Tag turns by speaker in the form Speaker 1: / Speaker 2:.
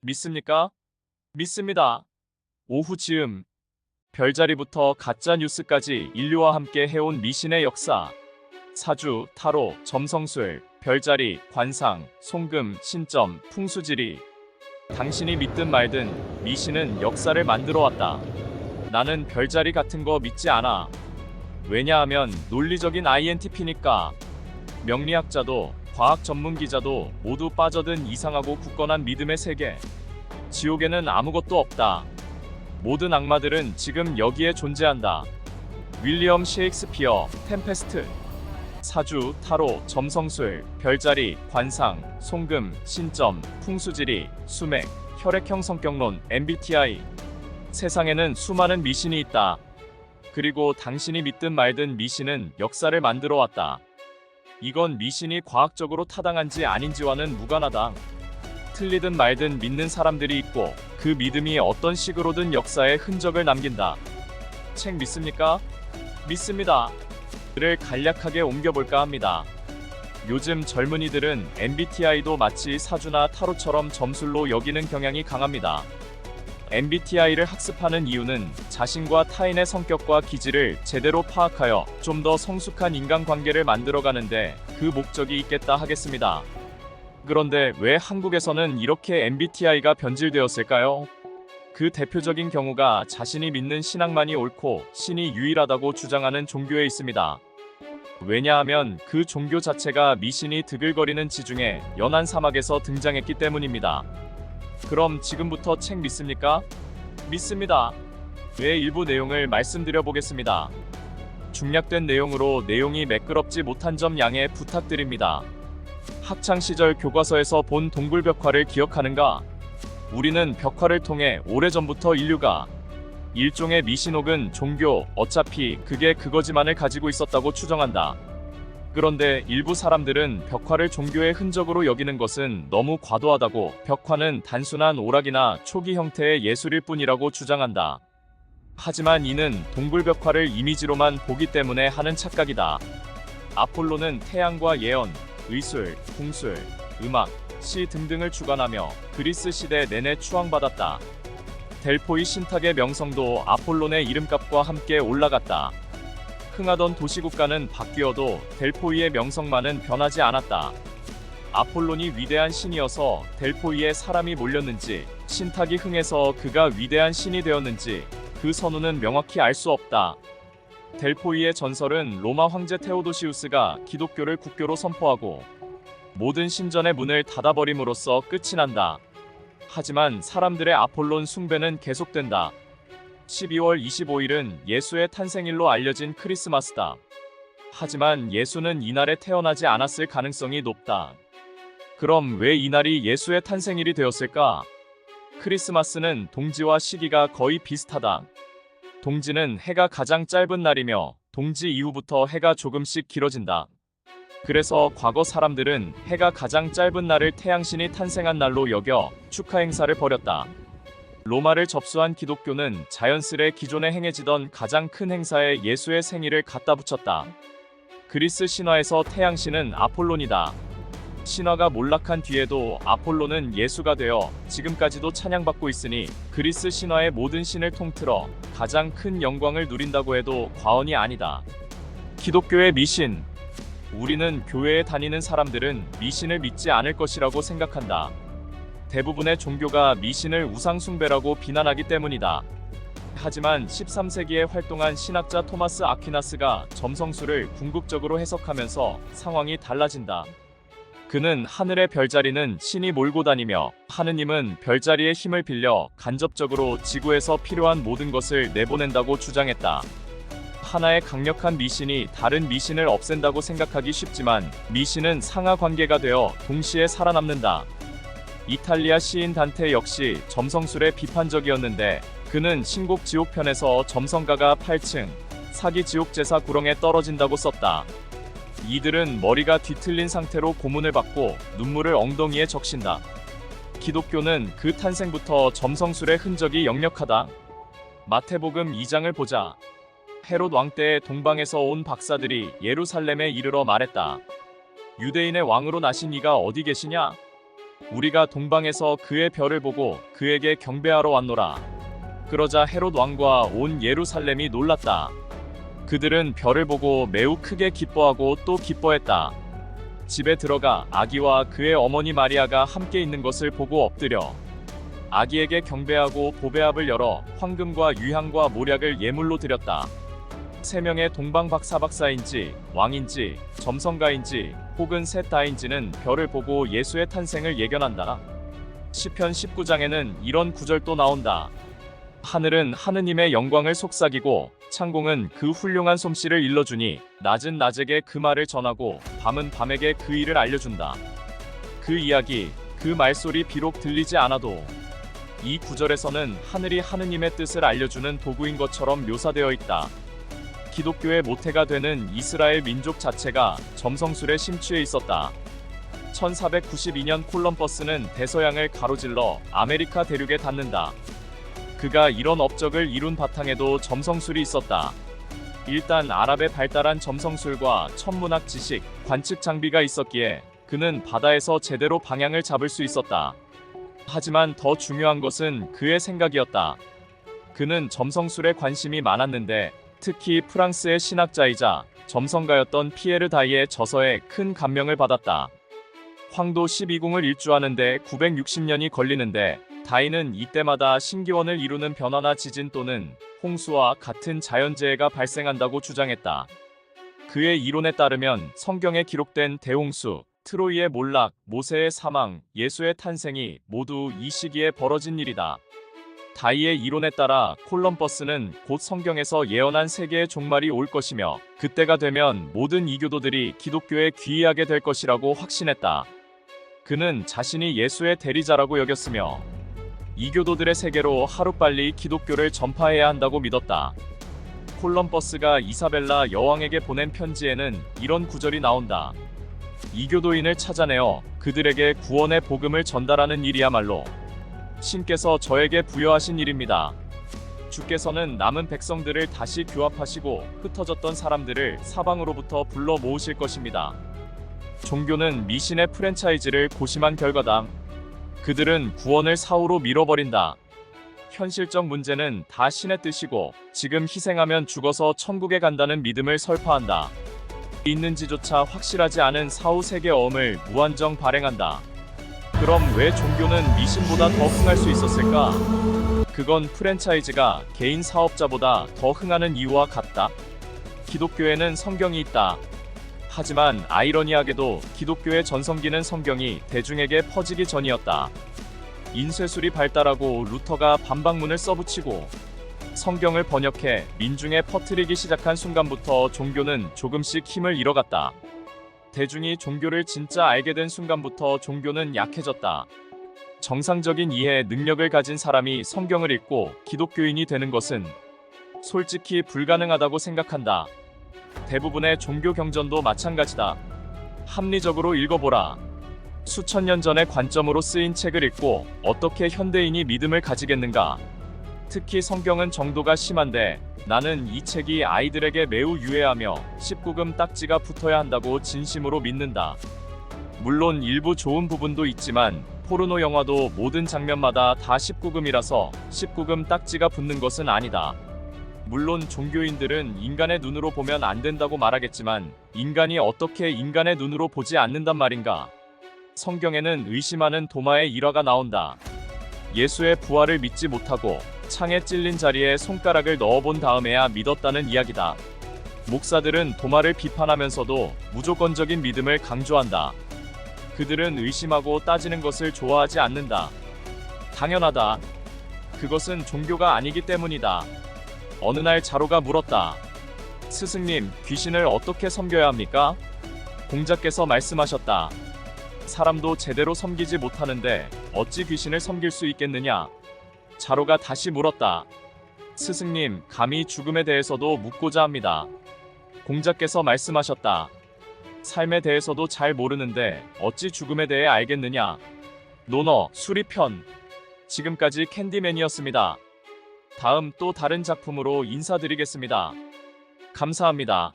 Speaker 1: 믿습니까? 믿습니다. 오후 즈음, 별자리부터 가짜 뉴스까지 인류와 함께 해온 미신의 역사. 사주, 타로, 점성술, 별자리, 관상, 송금, 신점, 풍수지리. 당신이 믿든 말든 미신은 역사를 만들어 왔다. 나는 별자리 같은 거 믿지 않아. 왜냐하면 논리적인 INTP니까. 명리학자도 과학 전문 기자도 모두 빠져든 이상하고 굳건한 믿음의 세계. 지옥에는 아무것도 없다. 모든 악마들은 지금 여기에 존재한다. 윌리엄 셰익스피어, 템페스트. 사주, 타로, 점성술, 별자리, 관상, 송금, 신점, 풍수지리, 수맥, 혈액형 성격론, MBTI. 세상에는 수많은 미신이 있다. 그리고 당신이 믿든 말든 미신은 역사를 만들어 왔다. 이건 미신이 과학적으로 타당한지 아닌지와는 무관하다. 틀리든 말든 믿는 사람들이 있고 그 믿음이 어떤 식으로든 역사에 흔적을 남긴다. 책 믿습니까? 믿습니다. 를 간략하게 옮겨볼까 합니다. 요즘 젊은이들은 MBTI도 마치 사주나 타로처럼 점술로 여기는 경향이 강합니다. MBTI를 학습하는 이유는 자신과 타인의 성격과 기질을 제대로 파악하여 좀 더 성숙한 인간관계를 만들어가는데 그 목적이 있겠다 하겠습니다. 그런데 왜 한국에서는 이렇게 MBTI가 변질되었을까요? 그 대표적인 경우가 자신이 믿는 신앙만이 옳고 신이 유일하다고 주장하는 종교에 있습니다. 왜냐하면 그 종교 자체가 미신이 드글거리는 지중해 연안 사막에서 등장했기 때문입니다. 그럼 지금부터 책 믿습니까? 믿습니다. 의 일부 내용을 말씀드려 보겠습니다. 중략된 내용으로 내용이 매끄럽지 못한 점 양해 부탁드립니다. 학창시절 교과서에서 본 동굴벽화를 기억하는가? 우리는 벽화를 통해 오래전부터 인류가 일종의 미신 혹은 종교, 어차피 그게 그거지만을 가지고 있었다고 추정한다. 그런데 일부 사람들은 벽화를 종교의 흔적으로 여기는 것은 너무 과도하다고 벽화는 단순한 오락이나 초기 형태의 예술일 뿐이라고 주장한다. 하지만 이는 동굴벽화를 이미지로만 보기 때문에 하는 착각이다. 아폴로는 태양과 예언, 의술, 궁술, 음악, 시 등등을 주관하며 그리스 시대 내내 추앙받았다. 델포이 신탁의 명성도 아폴론의 이름값과 함께 올라갔다. 흥하던 도시국가는 바뀌어도 델포이의 명성만은 변하지 않았다. 아폴론이 위대한 신이어서 델포이에 사람이 몰렸는지, 신탁이 흥해서 그가 위대한 신이 되었는지 그 선우는 명확히 알 수 없다. 델포이의 전설은 로마 황제 테오도시우스가 기독교를 국교로 선포하고 모든 신전의 문을 닫아버림으로써 끝이 난다. 하지만 사람들의 아폴론 숭배는 계속된다. 12월 25일은 예수의 탄생일로 알려진 크리스마스다. 하지만 예수는 이날에 태어나지 않았을 가능성이 높다. 그럼 왜 이날이 예수의 탄생일이 되었을까? 크리스마스는 동지와 시기가 거의 비슷하다. 동지는 해가 가장 짧은 날이며 동지 이후부터 해가 조금씩 길어진다. 그래서 과거 사람들은 해가 가장 짧은 날을 태양신이 탄생한 날로 여겨 축하 행사를 벌였다. 로마를 접수한 기독교는 자연스레 기존에 행해지던 가장 큰 행사에 예수의 생일을 갖다 붙였다. 그리스 신화에서 태양신은 아폴론이다. 신화가 몰락한 뒤에도 아폴론은 예수가 되어 지금까지도 찬양받고 있으니 그리스 신화의 모든 신을 통틀어 가장 큰 영광을 누린다고 해도 과언이 아니다. 기독교의 미신. 우리는 교회에 다니는 사람들은 미신을 믿지 않을 것이라고 생각한다. 대부분의 종교가 미신을 우상숭배라고 비난하기 때문이다. 하지만 13세기에 활동한 신학자 토마스 아퀴나스가 점성술을 궁극적으로 해석하면서 상황이 달라진다. 그는 하늘의 별자리는 신이 몰고 다니며 하느님은 별자리의 힘을 빌려 간접적으로 지구에서 필요한 모든 것을 내보낸다고 주장했다. 하나의 강력한 미신이 다른 미신을 없앤다고 생각하기 쉽지만 미신은 상하 관계가 되어 동시에 살아남는다. 이탈리아 시인 단테 역시 점성술에 비판적이었는데 그는 신곡 지옥편에서 점성가가 8층 사기 지옥제사 구렁에 떨어진다고 썼다. 이들은 머리가 뒤틀린 상태로 고문을 받고 눈물을 엉덩이에 적신다. 기독교는 그 탄생부터 점성술의 흔적이 역력하다. 마태복음 2장을 보자. 헤롯 왕 때의 동방에서 온 박사들이 예루살렘에 이르러 말했다. 유대인의 왕으로 나신 이가 어디 계시냐? 우리가 동방에서 그의 별을 보고 그에게 경배하러 왔노라. 그러자 헤롯 왕과 온 예루살렘이 놀랐다. 그들은 별을 보고 매우 크게 기뻐하고 또 기뻐했다. 집에 들어가 아기와 그의 어머니 마리아가 함께 있는 것을 보고 엎드려 아기에게 경배하고 보배압을 열어 황금과 유향과 모략을 예물로 드렸다. 3명의 동방박사박사인지 왕인지 점성가인지 혹은 셋 다인지는 별을 보고 예수의 탄생을 예견한다. 시편 19장에는 이런 구절도 나온다. 하늘은 하느님의 영광을 속삭이고 창공은 그 훌륭한 솜씨를 일러주니 낮은 낮에게 그 말을 전하고 밤은 밤에게 그 일을 알려준다. 그 이야기, 그 말소리 비록 들리지 않아도 이 구절에서는 하늘이 하느님의 뜻을 알려주는 도구인 것처럼 묘사되어 있다. 기독교의 모태가 되는 이스라엘 민족 자체가 점성술에 심취해 있었다. 1492년 콜럼버스는 대서양을 가로질러 아메리카 대륙에 닿는다. 그가 이런 업적을 이룬 바탕에도 점성술이 있었다. 일단 아랍의 발달한 점성술과 천문학 지식, 관측 장비가 있었기에 그는 바다에서 제대로 방향을 잡을 수 있었다. 하지만 더 중요한 것은 그의 생각이었다. 그는 점성술에 관심이 많았는데 특히 프랑스의 신학자이자 점성가였던 피에르 다이의 저서에 큰 감명을 받았다. 황도 12궁을 일주하는데 960년이 걸리는데 다이는 이때마다 신기원을 이루는 변화나 지진 또는 홍수와 같은 자연재해가 발생한다고 주장했다. 그의 이론에 따르면 성경에 기록된 대홍수, 트로이의 몰락, 모세의 사망, 예수의 탄생이 모두 이 시기에 벌어진 일이다. 다이의 이론에 따라 콜럼버스는 곧 성경에서 예언한 세계의 종말이 올 것이며 그때가 되면 모든 이교도들이 기독교에 귀의하게 될 것이라고 확신했다. 그는 자신이 예수의 대리자라고 여겼으며 이교도들의 세계로 하루빨리 기독교를 전파해야 한다고 믿었다. 콜럼버스가 이사벨라 여왕에게 보낸 편지에는 이런 구절이 나온다. 이교도인을 찾아내어 그들에게 구원의 복음을 전달하는 일이야말로 신께서 저에게 부여하신 일입니다. 주께서는 남은 백성들을 다시 교합하시고 흩어졌던 사람들을 사방으로부터 불러 모으실 것입니다. 종교는 미신의 프랜차이즈를 고심한 결과다. 그들은 구원을 사후로 밀어버린다. 현실적 문제는 다 신의 뜻이고 지금 희생하면 죽어서 천국에 간다는 믿음을 설파한다. 있는지조차 확실하지 않은 사후 세계어음을 무한정 발행한다. 그럼 왜 종교는 미신보다 더 흥할 수 있었을까? 그건 프랜차이즈가 개인 사업자보다 더 흥하는 이유와 같다. 기독교에는 성경이 있다. 하지만 아이러니하게도 기독교의 전성기는 성경이 대중에게 퍼지기 전이었다. 인쇄술이 발달하고 루터가 반박문을 써붙이고 성경을 번역해 민중에 퍼뜨리기 시작한 순간부터 종교는 조금씩 힘을 잃어갔다. 대중이 종교를 진짜 알게 된 순간부터 종교는 약해졌다. 정상적인 이해 능력을 가진 사람이 성경을 읽고 기독교인이 되는 것은 솔직히 불가능하다고 생각한다. 대부분의 종교 경전도 마찬가지다. 합리적으로 읽어보라. 수천 년 전의 관점으로 쓰인 책을 읽고 어떻게 현대인이 믿음을 가지겠는가? 특히 성경은 정도가 심한데 나는 이 책이 아이들에게 매우 유해하며 19금 딱지가 붙어야 한다고 진심으로 믿는다. 물론 일부 좋은 부분도 있지만 포르노 영화도 모든 장면마다 다 19금이라서 19금 딱지가 붙는 것은 아니다. 물론 종교인들은 인간의 눈으로 보면 안 된다고 말하겠지만 인간이 어떻게 인간의 눈으로 보지 않는단 말인가? 성경에는 의심하는 도마의 일화가 나온다. 예수의 부활을 믿지 못하고 창에 찔린 자리에 손가락을 넣어본 다음에야 믿었다는 이야기다. 목사들은 도마를 비판하면서도 무조건적인 믿음을 강조한다. 그들은 의심하고 따지는 것을 좋아하지 않는다. 당연하다. 그것은 종교가 아니기 때문이다. 어느 날 자로가 물었다. 스승님, 귀신을 어떻게 섬겨야 합니까? 공자께서 말씀하셨다. 사람도 제대로 섬기지 못하는데 어찌 귀신을 섬길 수 있겠느냐? 자로가 다시 물었다. 스승님, 감히 죽음에 대해서도 묻고자 합니다. 공자께서 말씀하셨다. 삶에 대해서도 잘 모르는데 어찌 죽음에 대해 알겠느냐? 논어, 수리편. 지금까지 캔디맨이었습니다. 다음 또 다른 작품으로 인사드리겠습니다. 감사합니다.